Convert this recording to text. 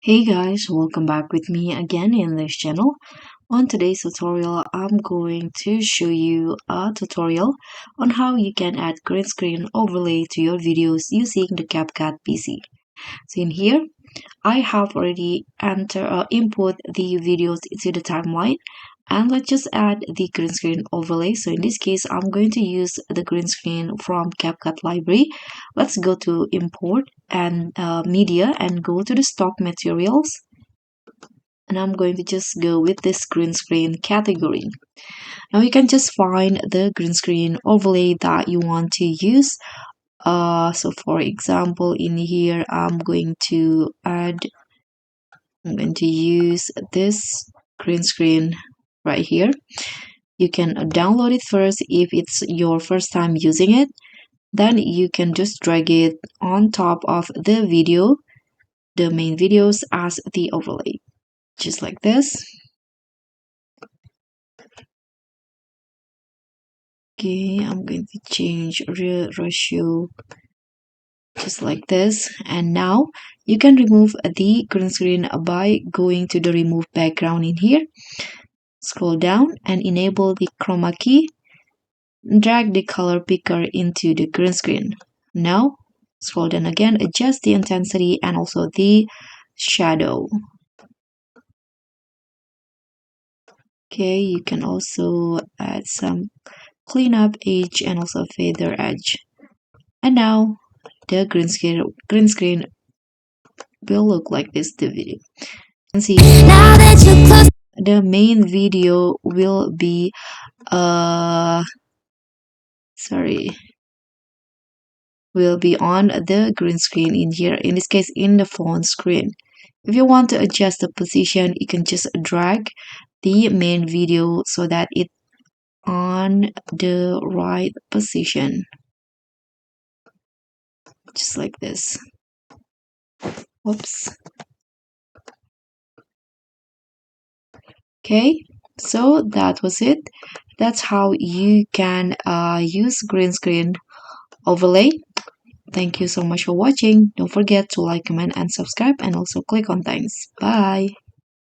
Hey guys, welcome back with me again in this channel. On today's tutorial, I'm going to show you a tutorial on how you can add green screen overlay to your videos using the CapCut PC. So in here, I have already input the videos into the timeline, and let's just add the green screen overlay. So in this case, I'm going to use the green screen from CapCut library. Let's go to import and media and go to the stock materials, and I'm going to just go with this green screen category. Now you can just find the green screen overlay that you want to use. So for example, in here, I'm going to use this green screen right here. You can download it first if it's your first time using it. Then you can just drag it on top of the video, the main videos, as the overlay, just like this. Okay, I'm going to change ratio just like this. And now you can remove the green screen by going to the remove background in here. Scroll down and enable the chroma key. Drag the color picker into the green screen. Now scroll down again, adjust the intensity and also the shadow. Okay, you can also add some cleanup edge and also feather edge. And now the green screen will look like this. The video, you can see now that you close, the main video will be on the green screen in here, in this case in the phone screen. If you want to adjust the position, you can just drag the main video so that it's on the right position, just like this. Oops. Okay, so that was it. That's how you can use green screen overlay. Thank you so much for watching. Don't forget to like, comment, and subscribe, and also click on thanks. Bye.